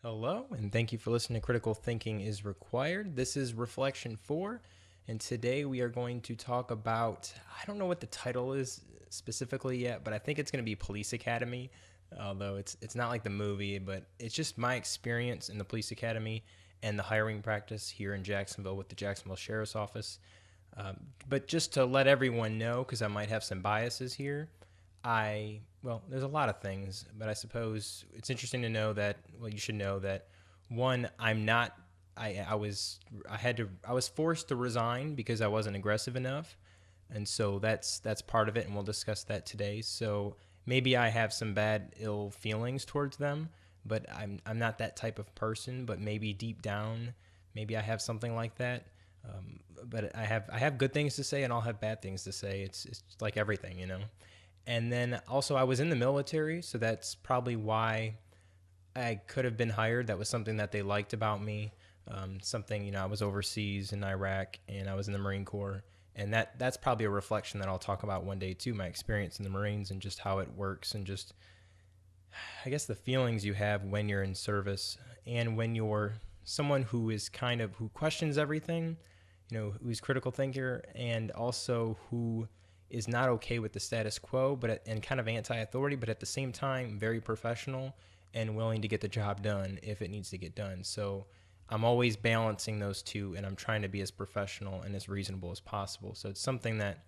Hello, and thank you for listening to Critical Thinking is Required. This is Reflection 4, and today we are going to talk about, I don't know what the title is specifically yet, but I think it's going to be Police Academy, although it's not like the movie, but it's just my experience in the Police Academy and the hiring practice here in Jacksonville with the Jacksonville Sheriff's Office. But just to let everyone know, because I might have some biases here, there's a lot of things, but I suppose it's interesting to know that, you should know that, one, I'm not, I was forced to resign because I wasn't aggressive enough. And so that's part of it. And we'll discuss that today. So maybe I have some ill feelings towards them, but I'm not that type of person, but maybe deep down, maybe I have something like that. But I have good things to say and I'll have bad things to say. It's like everything, you know? And then also I was in the military, so that's probably why I could have been hired. That was something that they liked about me. I was overseas in Iraq and I was in the Marine Corps. And that's probably a reflection that I'll talk about one day too, my experience in the Marines and just how it works and just, I guess, the feelings you have when you're in service and when you're someone who questions everything, who's critical thinker and also who is not okay with the status quo, and kind of anti-authority, but at the same time, very professional and willing to get the job done if it needs to get done. So I'm always balancing those two, and I'm trying to be as professional and as reasonable as possible. So it's something that,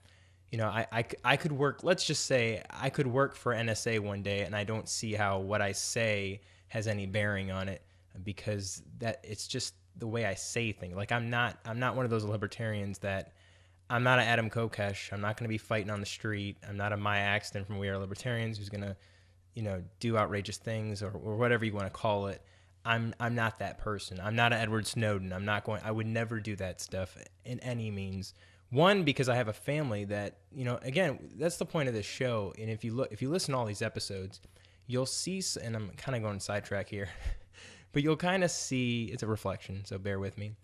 I could work, let's just say I could work for NSA one day, and I don't see how what I say has any bearing on it because that it's just the way I say things. Like I'm not one of those libertarians that, I'm not an Adam Kokesh. I'm not going to be fighting on the street. I'm not a Maya Axton from We Are Libertarians who's going to, do outrageous things or whatever you want to call it. I'm not that person. I'm not an Edward Snowden. I would never do that stuff in any means. One, because I have a family that, again, that's the point of this show. And if you listen to all these episodes, you'll see, and I'm kind of going sidetrack here, but you'll kind of see, it's a reflection, so bear with me.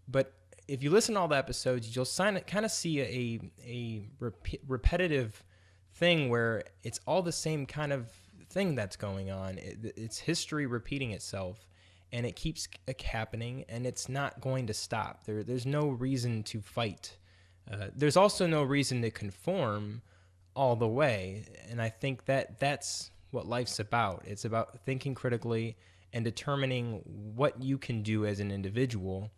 But if you listen to all the episodes, you'll kind of see a repetitive thing where it's all the same kind of thing that's going on. It's history repeating itself, and it keeps happening, and it's not going to stop. There's no reason to fight. There's also no reason to conform all the way, and I think that's what life's about. It's about thinking critically and determining what you can do as an individual,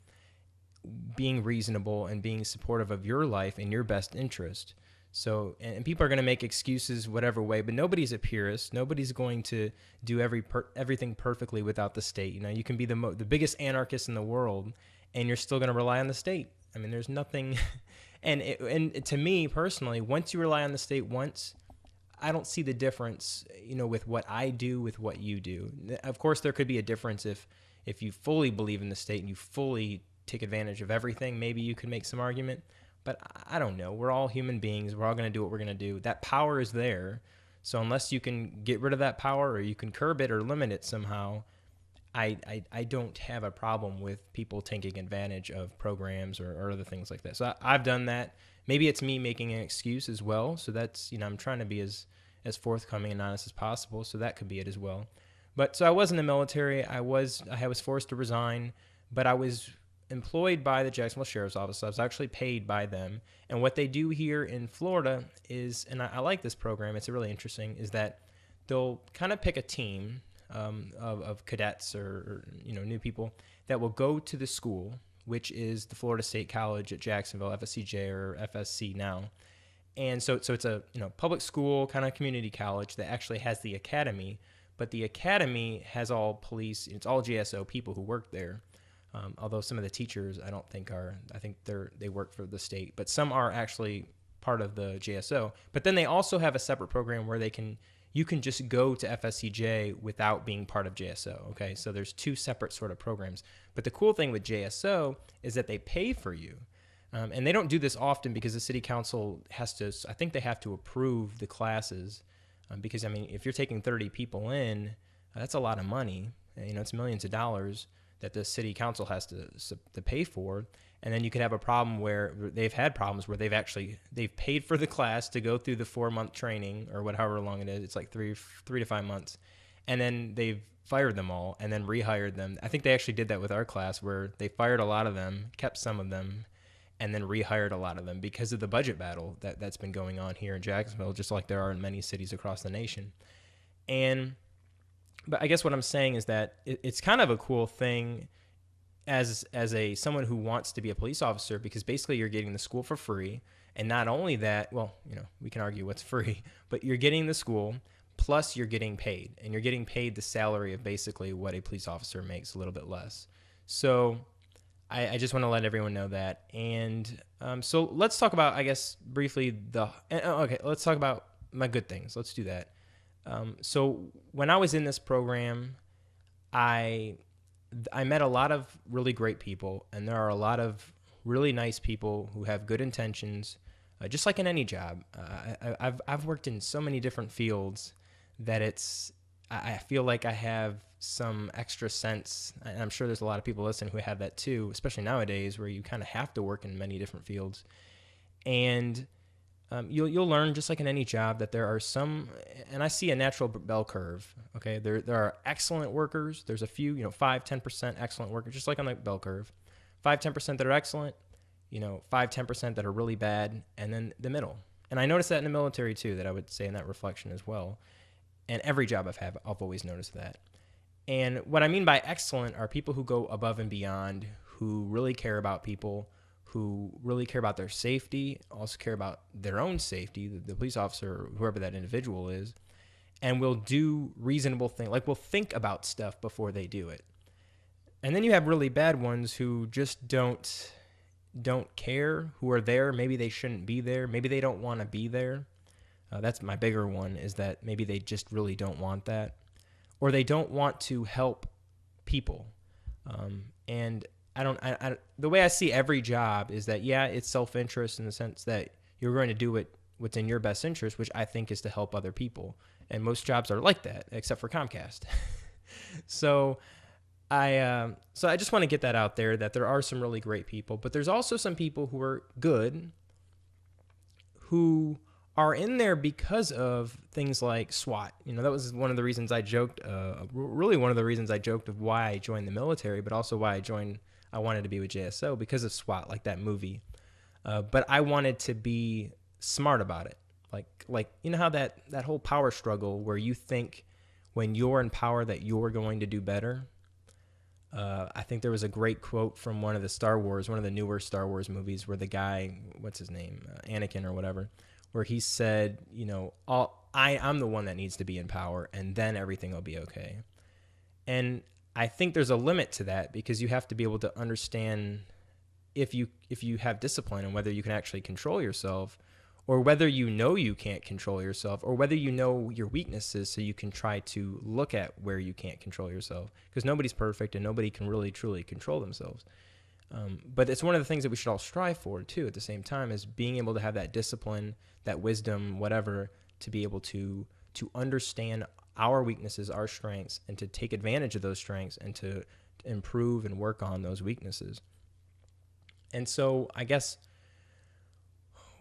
being reasonable and being supportive of your life in your best interest. So, and people are going to make excuses whatever way, but nobody's a purist. Nobody's going to do everything perfectly without the state. You can be the biggest anarchist in the world, and you're still going to rely on the state. I mean, there's nothing. And to me personally, once you rely on the state once, I don't see the difference, with what I do with what you do. Of course, there could be a difference if you fully believe in the state and you fully take advantage of everything. Maybe you could make some argument, but I don't know. We're all human beings. We're all going to do what we're going to do. That power is there. So unless you can get rid of that power or you can curb it or limit it somehow, I don't have a problem with people taking advantage of programs or other things like that. So I've done that. Maybe it's me making an excuse as well. So that's, I'm trying to be as forthcoming and honest as possible. So that could be it as well. But so I was in the military. I was forced to resign, but I was employed by the Jacksonville Sheriff's Office. I was actually paid by them. And what they do here in Florida is, and I like this program, it's really interesting, is that they'll kind of pick a team of cadets or new people that will go to the school, which is the Florida State College at Jacksonville, FSCJ or FSC now. And so it's a public school, kind of community college that actually has the academy, but the academy has all police, it's all JSO people who work there. Although some of the teachers I don't think are, I think they work for the state, but some are actually part of the JSO. But then they also have a separate program where you can just go to FSCJ without being part of JSO. Okay, so there's two separate sort of programs. But the cool thing with JSO is that they pay for you. And they don't do this often because the city council I think they have to approve the classes. Because, if you're taking 30 people in, that's a lot of money. It's millions of dollars that the city council has to pay for. And then you could have a problem where they've had problems where they've paid for the class to go through the 4-month training or however long it is. It's like 3 to 5 months. and then they've fired them all and then rehired them. I think they actually did that with our class, where they fired a lot of them, kept some of them, and then rehired a lot of them because of the budget battle that's been going on here in Jacksonville, just like there are in many cities across the nation. But I guess what I'm saying is that it's kind of a cool thing as someone who wants to be a police officer, because basically you're getting the school for free. And not only that, well, we can argue what's free, but you're getting the school, plus you're getting paid, and you're getting paid the salary of basically what a police officer makes, a little bit less. So I just want to let everyone know that. And so let's talk about, I guess, briefly let's talk about my good things. Let's do that. So when I was in this program, I met a lot of really great people, and there are a lot of really nice people who have good intentions, just like in any job. I've worked in so many different fields that I feel like I have some extra sense, and I'm sure there's a lot of people listening who have that too, especially nowadays where you kind of have to work in many different fields. And you'll learn, just like in any job, that there are some, and I see a natural bell curve. Okay, there are excellent workers. There's a few, 5-10% excellent workers, just like on the bell curve. 5-10% that are excellent, 5-10% that are really bad, and then the middle. And I noticed that in the military too, that I would say in that reflection as well. And every job I've had, I've always noticed that. And what I mean by excellent are people who go above and beyond, who really care about people, who really care about their safety, also care about their own safety, the police officer or whoever that individual is, and will do reasonable things, like will think about stuff before they do it. And then you have really bad ones who just don't care, who are there. Maybe they shouldn't be there. Maybe they don't want to be there. That's my bigger one, is that maybe they just really don't want that, or they don't want to help people. And the way I see every job is that, yeah, it's self-interest in the sense that you're going to do what's in your best interest, which I think is to help other people. And most jobs are like that, except for Comcast. So I just want to get that out there, that there are some really great people, but there's also some people who are good, who are in there because of things like SWAT. That was one of the reasons I joked, really one of the reasons I joked of why I joined the military, but also why I wanted to be with JSO, because of SWAT, like that movie. But I wanted to be smart about it. Like how that whole power struggle where you think when you're in power that you're going to do better. I think there was a great quote from one of the newer Star Wars movies, where the guy, what's his name, Anakin or whatever, where he said, I'm the one that needs to be in power, and then everything will be okay. And I think there's a limit to that, because you have to be able to understand if you have discipline, and whether you can actually control yourself, or whether you can't control yourself, or whether your weaknesses, so you can try to look at where you can't control yourself, because nobody's perfect and nobody can really truly control themselves. But it's one of the things that we should all strive for too, at the same time, is being able to have that discipline, that wisdom, whatever, to be able to understand our weaknesses, our strengths, and to take advantage of those strengths, and to improve and work on those weaknesses. And so I guess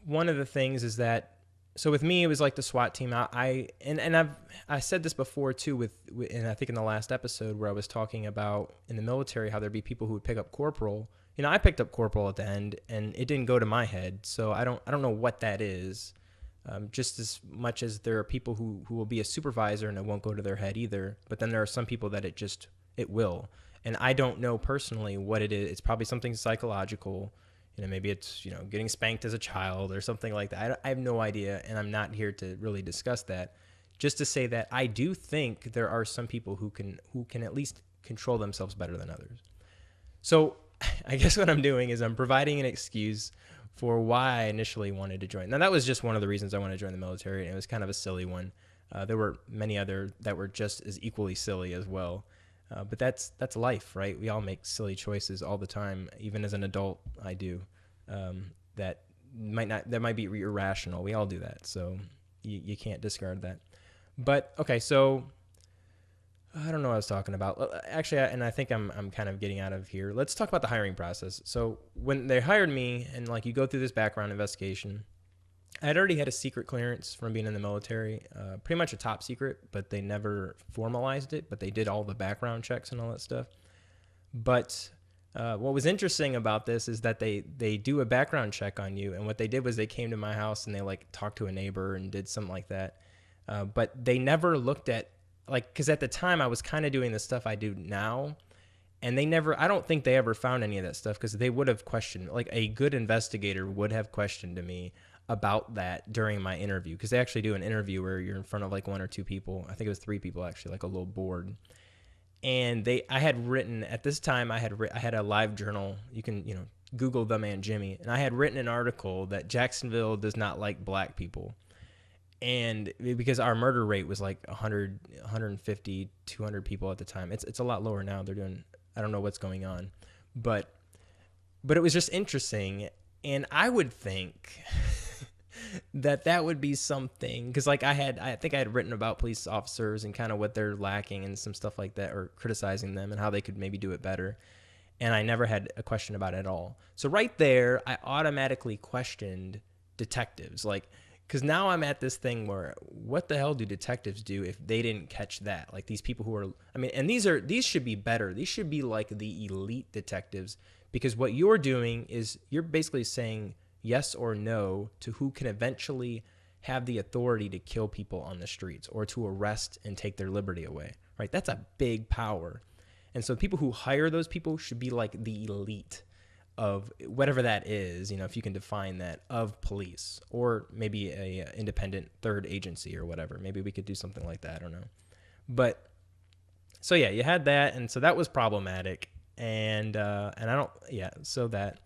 one of the things is that, so with me, it was like the SWAT team. I said this before too, and I think in the last episode where I was talking about in the military how there'd be people who would pick up corporal. I picked up corporal at the end, and it didn't go to my head, so I don't know what that is. Just as much as there are people who will be a supervisor and it won't go to their head either, but then there are some people that it will, and I don't know personally what it is. It's probably something psychological. Maybe it's, getting spanked as a child or something like that. I have no idea, and I'm not here to really discuss that. Just to say that I do think there are some people who can at least control themselves better than others. So I guess what I'm doing is I'm providing an excuse for why I initially wanted to join. Now, that was just one of the reasons I wanted to join the military, and it was kind of a silly one. There were many other that were just as equally silly as well. But that's life, right? We all make silly choices all the time. Even as an adult, I do. That might be irrational. We all do that, so you can't discard that. But okay, so I don't know what I was talking about. Actually, and I think I'm kind of getting out of here. Let's talk about the hiring process. So when they hired me, and you go through this background investigation, I had already had a secret clearance from being in the military, pretty much a top secret, but they never formalized it, but they did all the background checks and all that stuff. But what was interesting about this is that they do a background check on you, and what they did was they came to my house and they like talked to a neighbor and did something like that. But they never looked at, like, because at the time I was kind of doing the stuff I do now, and I don't think they ever found any of that stuff, because they would have questioned, like a good investigator would have questioned me about that during my interview, because they actually do an interview where you're in front of like one or two people. I think it was three people actually, like a little board. And I had written at this time, I had a live journal. You can, Google The Man Jimmy. And I had written an article that Jacksonville does not like black people. And because our murder rate was like 100, 150, 200 people at the time. It's a lot lower now. They're doing, I don't know what's going on, but it was just interesting. And I would think that would be something, because like I think I had written about police officers and kind of what they're lacking and some stuff like that, or criticizing them and how they could maybe do it better. And I never had a question about it at all. So right there, I automatically questioned detectives, like, because now I'm at this thing where what the hell do detectives do if they didn't catch that? Like these people who are, I mean, and these should be better. These should be like the elite detectives, because what you're doing is you're basically saying yes or no to who can eventually have the authority to kill people on the streets or to arrest and take their liberty away, right? That's a big power. And so people who hire those people should be like the elite of whatever that is, if you can define that, of police, or maybe a independent third agency or whatever. Maybe we could do something like that. I don't know. But so yeah, you had that. And so that was problematic. And I don't, yeah, so that.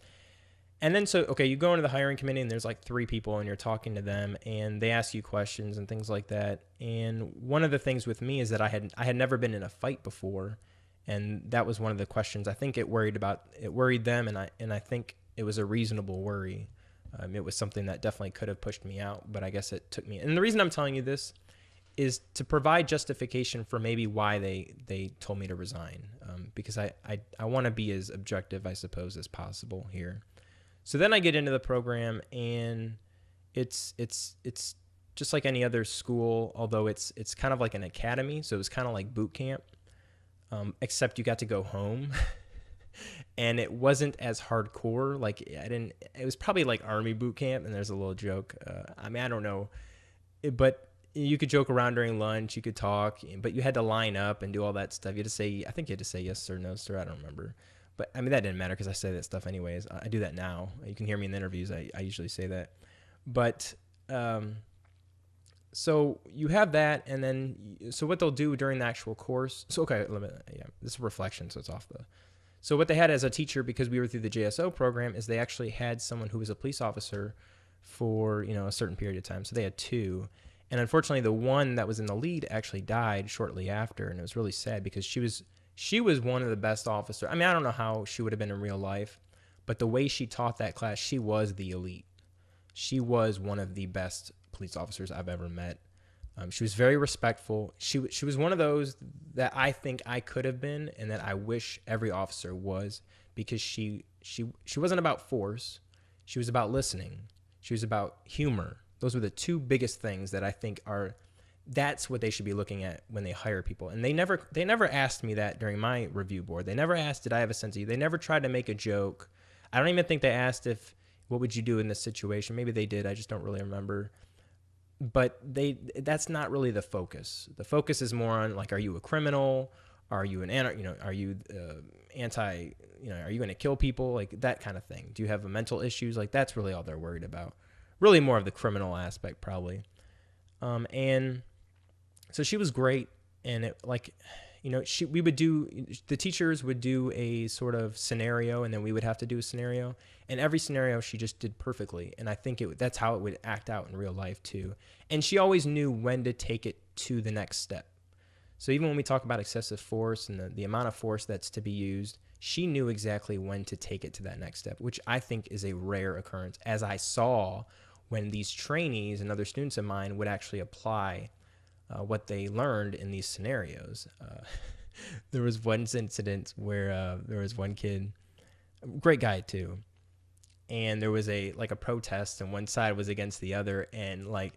And then, okay, you go into the hiring committee and there's like three people and you're talking to them and they ask you questions and things like that. And one of the things with me is that I had never been in a fight before. And that was one of the questions I think it worried them. And I think it was a reasonable worry. It was something that definitely could have pushed me out, but I guess it took me. And the reason I'm telling you this is to provide justification for maybe why they told me to resign. Because I want to be as objective, I suppose, as possible here. So then I get into the program, and it's just like any other school, although it's kind of like an academy. So it was kind of like boot camp, except you got to go home, and it wasn't as hardcore. Like it was probably like Army boot camp, and there's a little joke. I mean, I don't know, but you could joke around during lunch, you could talk, but you had to line up and do all that stuff. I think you had to say yes sir, no sir. I don't remember. But I mean, that didn't matter because I say that stuff anyways. I do that now. You can hear me in the interviews. I usually say that. But so you have that, and then so what they'll do during the actual course. So okay, this is reflection, so it's off the. So what they had as a teacher, because we were through the JSO program, is they actually had someone who was a police officer for a certain period of time. So they had two, and unfortunately, the one that was in the lead actually died shortly after, and it was really sad because she was one of the best officers. I mean, I don't know how she would have been in real life, but the way she taught that class, she was the elite. She was one of the best police officers I've ever met. She was very respectful. She was one of those that I think I could have been, and that I wish every officer was, because she wasn't about force. She was about listening. She was about humor. Those were the two biggest things that I think that's what they should be looking at when they hire people. And they never asked me that during my review board. They never asked, did I have a sense of humor? They never tried to make a joke. I don't even think they asked what would you do in this situation? Maybe they did. I just don't really remember. But that's not really the focus. The focus is more on, like, are you a criminal? Are you are you anti, are you going to kill people? Like that kind of thing. Do you have mental issues? Like that's really all they're worried about. Really more of the criminal aspect probably. And so she was great, and the teachers would do a sort of scenario, and then we would have to do a scenario, and every scenario she just did perfectly. And I think that's how it would act out in real life too. And she always knew when to take it to the next step. So even when we talk about excessive force and the amount of force that's to be used, she knew exactly when to take it to that next step, which I think is a rare occurrence, as I saw when these trainees and other students of mine would actually apply what they learned in these scenarios. There was one incident where there was one kid, great guy too, and there was a protest, and one side was against the other, and like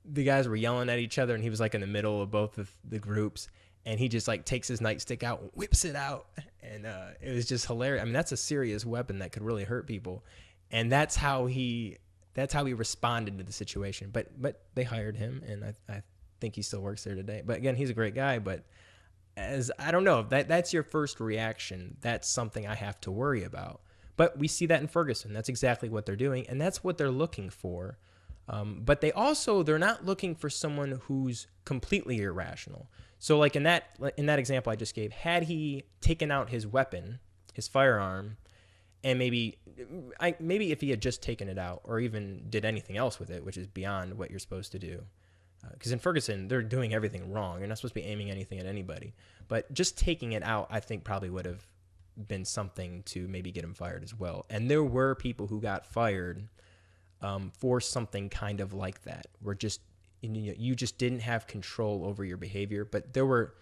the guys were yelling at each other, and he was like in the middle of both of the groups, and he just like takes his nightstick out, whips it out, and it was just hilarious. I mean, that's a serious weapon that could really hurt people, and that's how he responded to the situation. But they hired him, and I think he still works there today. But again, he's a great guy. But as I don't know, that's your first reaction. That's something I have to worry about. But we see that in Ferguson. That's exactly what they're doing, and that's what they're looking for. But they're not looking for someone who's completely irrational. So like in that example I just gave, had he taken out his weapon, his firearm, and maybe if he had just taken it out or even did anything else with it, which is beyond what you're supposed to do. Because in Ferguson, they're doing everything wrong. You're not supposed to be aiming anything at anybody. But just taking it out, I think probably would have been something to maybe get him fired as well. And there were people who got fired for something kind of like that, where you just didn't have control over your behavior. But there were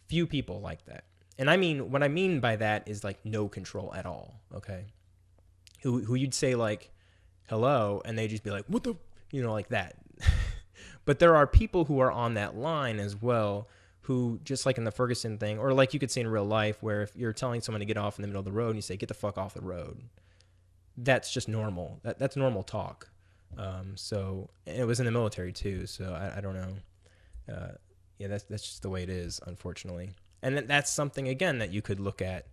few people like that. And I mean, what I mean by that is like no control at all, okay? Who you'd say like, hello, and they'd just be like, what the, like that. But there are people who are on that line as well, who just like in the Ferguson thing, or like you could see in real life, where if you're telling someone to get off in the middle of the road and you say, get the fuck off the road, that's just normal. That's normal talk. So it was in the military too. So I don't know. Yeah, that's just the way it is, unfortunately. And that's something, again, that you could look at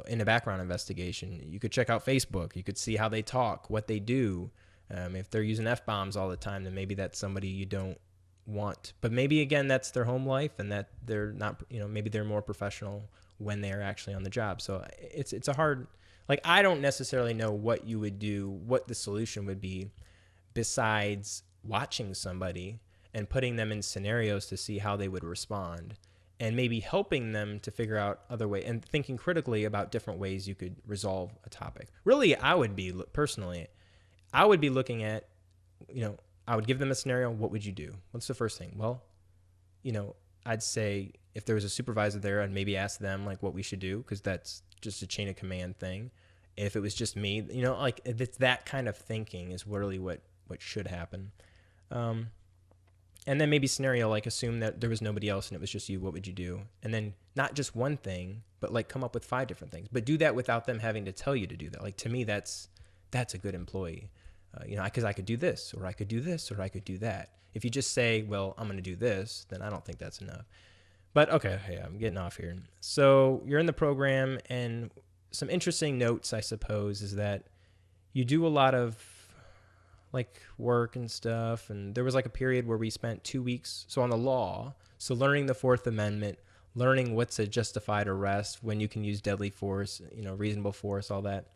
in a background investigation. You could check out Facebook. You could see how they talk, what they do. If they're using F-bombs all the time, then maybe that's somebody you don't want. But maybe, again, that's their home life, and that they're not, maybe they're more professional when they're actually on the job. So it's a hard, like, I don't necessarily know what you would do, what the solution would be, besides watching somebody and putting them in scenarios to see how they would respond, and maybe helping them to figure out other ways and thinking critically about different ways you could resolve a topic. Really, I would be looking at, I would give them a scenario. What would you do? What's the first thing? Well, I'd say if there was a supervisor there, I'd maybe ask them like what we should do, because that's just a chain of command thing. If it was just me, like if it's that kind of thinking is really what should happen. And then maybe scenario, like assume that there was nobody else and it was just you. What would you do? And then not just one thing, but like come up with 5 different things. But do that without them having to tell you to do that. Like, to me, that's a good employee. Because I could do this, or I could do this, or I could do that. If you just say, well, I'm going to do this, then I don't think that's enough. But okay, I'm getting off here. So you're in the program, and some interesting notes, I suppose, is that you do a lot of like work and stuff. And there was like a period where we spent 2 weeks. So on the law, so learning the 4th Amendment, learning what's a justified arrest, when you can use deadly force, reasonable force, all that.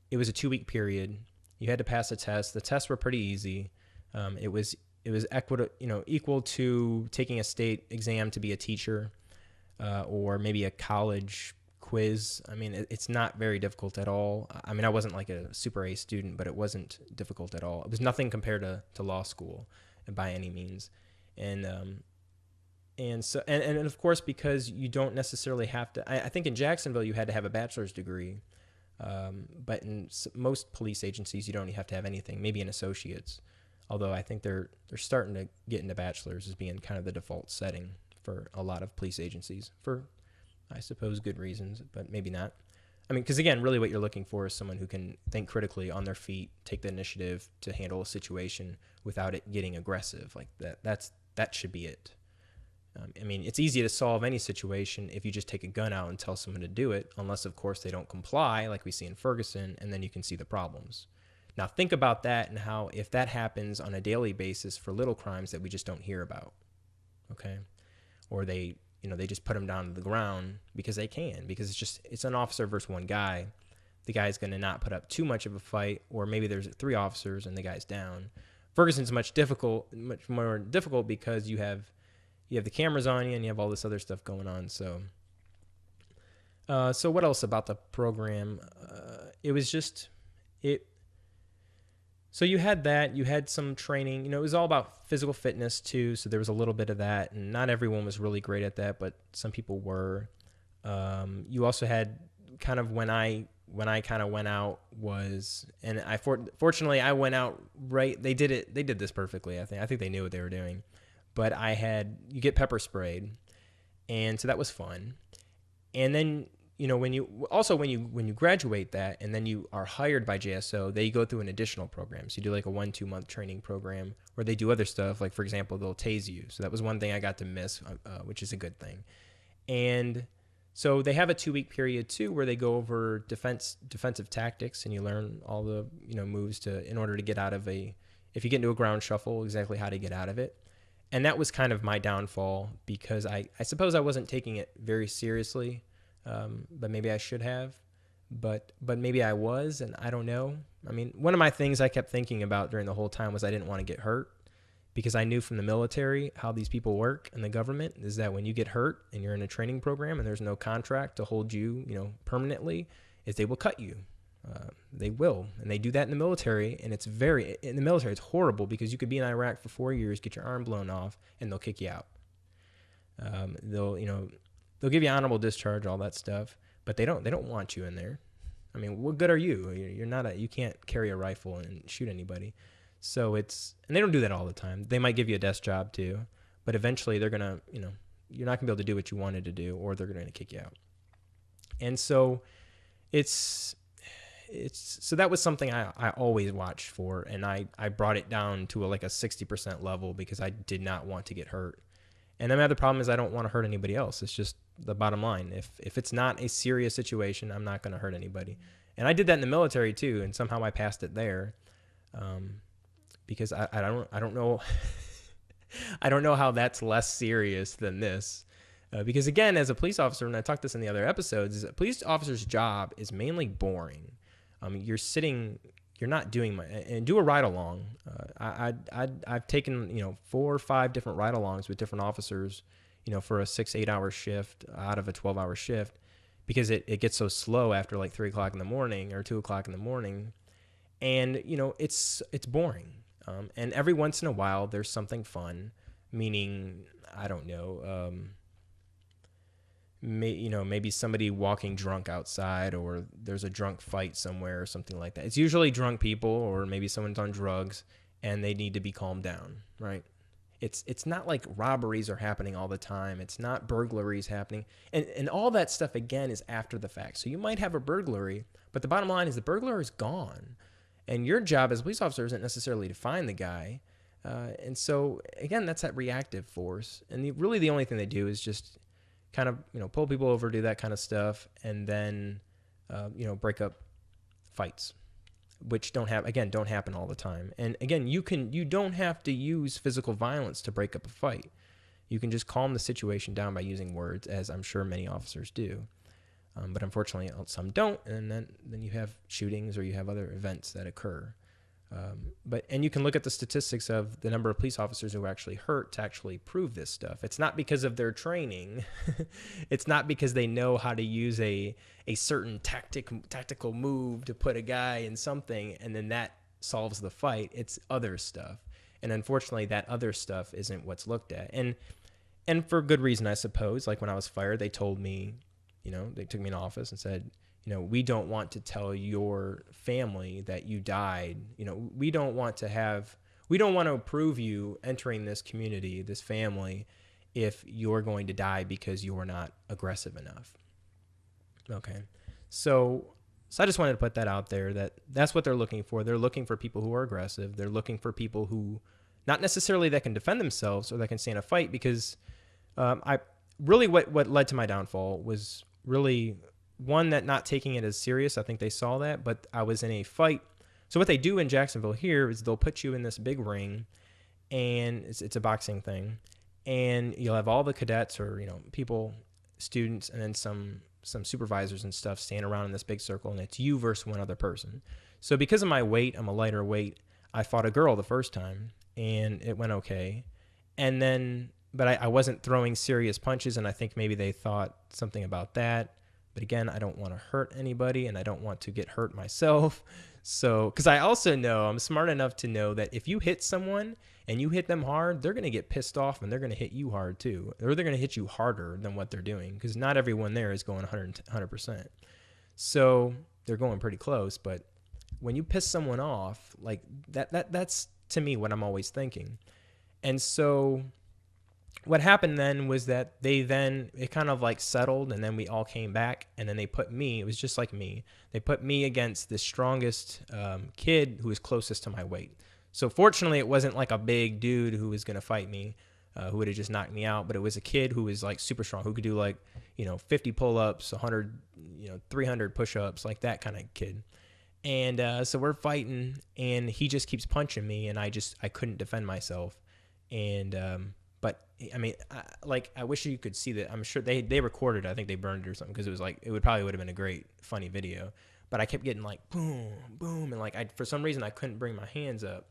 It was a 2-week period. You had to pass a test. The tests were pretty easy. It was equal to taking a state exam to be a teacher, or maybe a college quiz. I mean, it's not very difficult at all. I mean, I wasn't like a super A student, but it wasn't difficult at all. It was nothing compared to law school by any means. And so of course, because you don't necessarily have to, I think in Jacksonville you had to have a bachelor's degree. But in most police agencies, you don't have to have anything, maybe an associate's. Although I think they're starting to get into bachelor's as being kind of the default setting for a lot of police agencies, for, I suppose, good reasons, but maybe not. I mean, because again, really what you're looking for is someone who can think critically on their feet, take the initiative to handle a situation without it getting aggressive. Like that should be it. I mean, it's easy to solve any situation if you just take a gun out and tell someone to do it, unless, of course, they don't comply, like we see in Ferguson, and then you can see the problems. Now, think about that and how, if that happens on a daily basis for little crimes that we just don't hear about, okay? Or they just put them down to the ground because they can, because it's an officer versus one guy. The guy's going to not put up too much of a fight, or maybe there's 3 officers and the guy's down. Ferguson's much more difficult because you have the cameras on you and you have all this other stuff going on. So what else about the program? So you had that, you had some training, it was all about physical fitness too. So there was a little bit of that, and not everyone was really great at that, but some people were. You also had kind of when I kind of went out was, and fortunately I went out right. They did this perfectly. I think they knew what they were doing, but you get pepper sprayed, and so that was fun. And then, when you graduate that, and then you are hired by JSO, they go through an additional program. So you do like a 1-2 month training program where they do other stuff. Like, for example, they'll tase you. So that was one thing I got to miss, which is a good thing. And so they have a 2-week period too, where they go over defensive tactics, and you learn all the, moves in order to get out of if you get into a ground shuffle, exactly how to get out of it. And that was kind of my downfall, because I suppose I wasn't taking it very seriously, but maybe I should have, but maybe I was, and I don't know. I mean, one of my things I kept thinking about during the whole time was I didn't want to get hurt, because I knew from the military how these people work in the government is that when you get hurt and you're in a training program and there's no contract to hold you, permanently, is they will cut you. They will. And they do that in the military. And in the military, it's horrible, because you could be in Iraq for 4 years, get your arm blown off, and they'll kick you out. They'll give you honorable discharge, all that stuff, but they don't want you in there. I mean, what good are you? You can't carry a rifle and shoot anybody. So and they don't do that all the time. They might give you a desk job too, but eventually they're going to, you're not gonna be able to do what you wanted to do, or they're going to kick you out. And so so that was something I always watched for. And I brought it down to like a 60% level, because I did not want to get hurt. And then my other problem is I don't want to hurt anybody else. It's just the bottom line. If it's not a serious situation, I'm not going to hurt anybody. And I did that in the military too. And somehow I passed it there. Because I don't know, I don't know how that's less serious than this. Because again, as a police officer, and I talked this in the other episodes, is a police officer's job is mainly boring. You're not doing and do a ride along. I've taken, 4 or 5 different ride alongs with different officers, for a 6-8 hour shift out of a 12-hour shift, because it gets so slow after like 3 o'clock in the morning or 2 o'clock in the morning. And, it's boring. And every once in a while, there's something fun, meaning, I don't know, maybe somebody walking drunk outside, or there's a drunk fight somewhere or something like that. It's usually drunk people, or maybe someone's on drugs and they need to be calmed down, right? It's not like robberies are happening all the time. It's not burglaries happening. And all that stuff, again, is after the fact. So you might have a burglary, but the bottom line is the burglar is gone. And your job as a police officer isn't necessarily to find the guy. And so, again, that's that reactive force. And really the only thing they do is just kind of, pull people over, do that kind of stuff, and then, break up fights, which don't happen all the time. And again, you don't have to use physical violence to break up a fight. You can just calm the situation down by using words, as I'm sure many officers do. But unfortunately, some don't, and then you have shootings, or you have other events that occur. And you can look at the statistics of the number of police officers who are actually hurt to actually prove this stuff. It's not because of their training. It's not because they know how to use a certain tactical move to put a guy in something, and then that solves the fight. It's other stuff. And unfortunately, that other stuff isn't what's looked at. And for good reason, I suppose. Like when I was fired, they told me, they took me in office and said, we don't want to tell your family that you died. We don't want to approve you entering this community, this family, if you're going to die because you were not aggressive enough. Okay. So I just wanted to put that out there, that's what they're looking for. They're looking for people who are aggressive. They're looking for people who, not necessarily that can defend themselves or that can stay in a fight, because what led to my downfall was really one, that not taking it as serious. I think they saw that, but I was in a fight. So what they do in Jacksonville here is they'll put you in this big ring, and it's a boxing thing, and you'll have all the cadets, or people, students, and then some supervisors and stuff stand around in this big circle, and it's you versus one other person. So because of my weight, I'm a lighter weight, I fought a girl the first time, and it went okay. And then, but I wasn't throwing serious punches, and I think maybe they thought something about that. But again, I don't want to hurt anybody, and I don't want to get hurt myself. So, because I also know, I'm smart enough to know that if you hit someone and you hit them hard, they're going to get pissed off, and they're going to hit you hard too. Or they're going to hit you harder than what they're doing, because not everyone there is going 100%. So they're going pretty close, but when you piss someone off, like that's to me what I'm always thinking. And so what happened then was that it kind of like settled, and then we all came back, and then they put me, it was just like me, they put me against the strongest kid who was closest to my weight. So fortunately it wasn't like a big dude who was going to fight me, who would have just knocked me out, but it was a kid who was like super strong, who could do like, 50 pull-ups, 100, 300 push-ups, like that kind of kid. And so we're fighting, and he just keeps punching me, and I couldn't defend myself. And but I mean, I wish you could see that. I'm sure they recorded it. I think they burned it or something, because it was like, it would have been a great funny video. But I kept getting like boom, boom, and like for some reason I couldn't bring my hands up.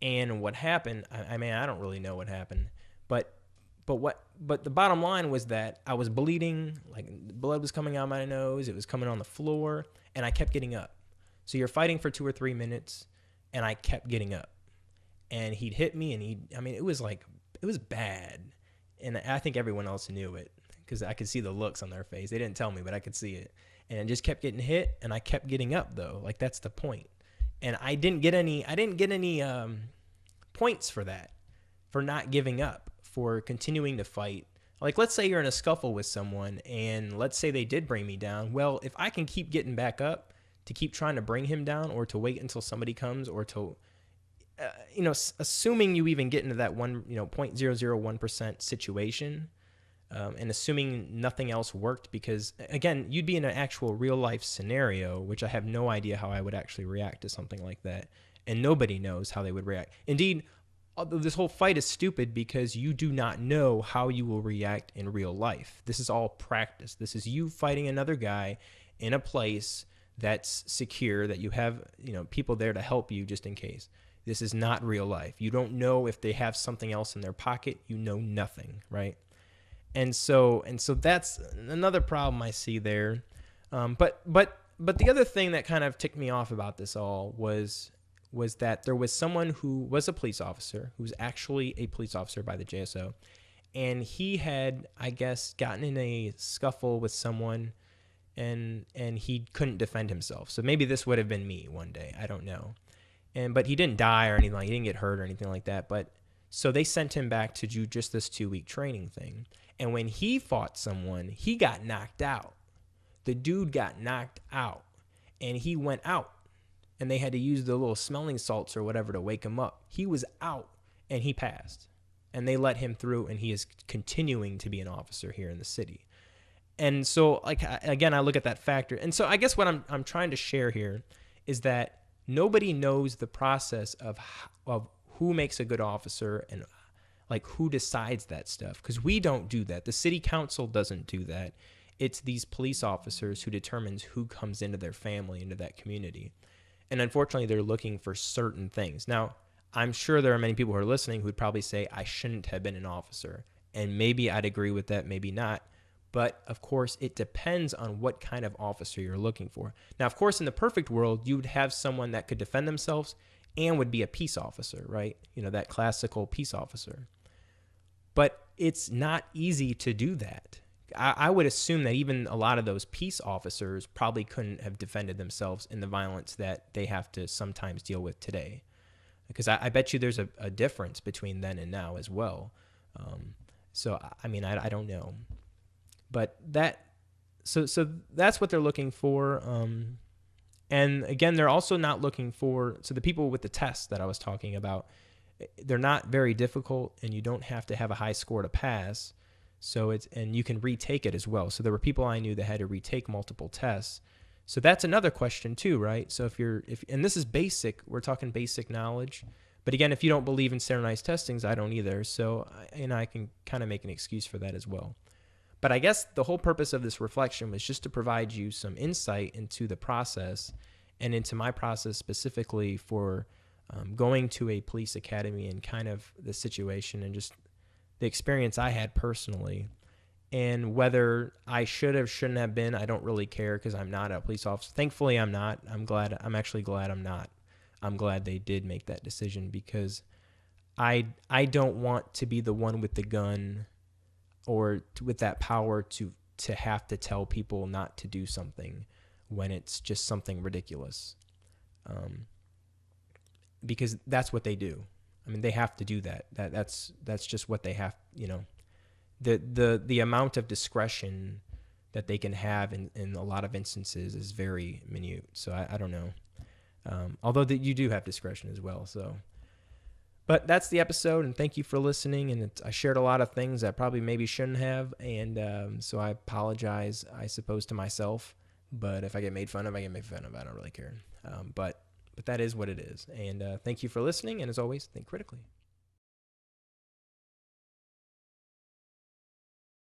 And what happened? I mean, I don't really know what happened, but the bottom line was that I was bleeding, like blood was coming out my nose, it was coming on the floor, and I kept getting up. So you're fighting for 2 or 3 minutes, and I kept getting up. And he'd hit me, and it was bad. And I think everyone else knew it, because I could see the looks on their face. They didn't tell me, but I could see it. And I just kept getting hit, and I kept getting up, though. Like, that's the point. And I didn't get any points for that, for not giving up, for continuing to fight. Like, let's say you're in a scuffle with someone, and let's say they did bring me down. Well, if I can keep getting back up to keep trying to bring him down, or to wait until somebody comes, or to, assuming you even get into that 0.001% situation, and assuming nothing else worked, because again, you'd be in an actual real life scenario, which I have no idea how I would actually react to something like that. And nobody knows how they would react. Indeed, this whole fight is stupid, because you do not know how you will react in real life. This is all practice. This is you fighting another guy in a place that's secure, that you have, people there to help you just in case. This is not real life. You don't know if they have something else in their pocket. You know nothing, right? And so that's another problem I see there. But the other thing that kind of ticked me off about this all was that there was someone who was a police officer, who was actually a police officer by the JSO, and he had, I guess, gotten in a scuffle with someone, and he couldn't defend himself. So maybe this would have been me one day. I don't know. But he didn't die or anything. He didn't get hurt or anything like that. But so they sent him back to do just this 2-week training thing. And when he fought someone, he got knocked out. The dude got knocked out, and he went out, and they had to use the little smelling salts or whatever to wake him up. He was out, and he passed, and they let him through, and he is continuing to be an officer here in the city. And so, like, again, I look at that factor. And so I guess what I'm trying to share here is that nobody knows the process of who makes a good officer, and like who decides that stuff, because we don't do that. The city council doesn't do that. It's these police officers who determines who comes into their family, into that community. And unfortunately, they're looking for certain things. Now, I'm sure there are many people who are listening who would probably say, I shouldn't have been an officer. And maybe I'd agree with that, maybe not. But of course, it depends on what kind of officer you're looking for. Now, of course, in the perfect world, you would have someone that could defend themselves and would be a peace officer, right? That classical peace officer. But it's not easy to do that. I would assume that even a lot of those peace officers probably couldn't have defended themselves in the violence that they have to sometimes deal with today. Because I bet you there's a difference between then and now as well. So, I mean, I don't know. But so that's what they're looking for. And again, they're also not looking for, so the people with the tests that I was talking about, they're not very difficult, and you don't have to have a high score to pass. So and you can retake it as well. So there were people I knew that had to retake multiple tests. So that's another question too, right? So and this is basic, we're talking basic knowledge. But again, if you don't believe in standardized testings, I don't either. So, I can kind of make an excuse for that as well. But I guess the whole purpose of this reflection was just to provide you some insight into the process, and into my process specifically for going to a police academy, and kind of the situation and just the experience I had personally. And whether I shouldn't have been, I don't really care, because I'm not a police officer. Thankfully, I'm not. I'm actually glad I'm not. I'm glad they did make that decision, because I don't want to be the one with the gun, or with that power to have to tell people not to do something when it's just something ridiculous. Because that's what they do. I mean, they have to do that. That's just what they have, the amount of discretion that they can have in a lot of instances is very minute. So I don't know. Although that you do have discretion as well. So, but that's the episode, and thank you for listening. And I shared a lot of things that probably maybe shouldn't have, and so I apologize, I suppose, to myself. But if I get made fun of, I get made fun of. I don't really care. But that is what it is. And thank you for listening. And as always, think critically.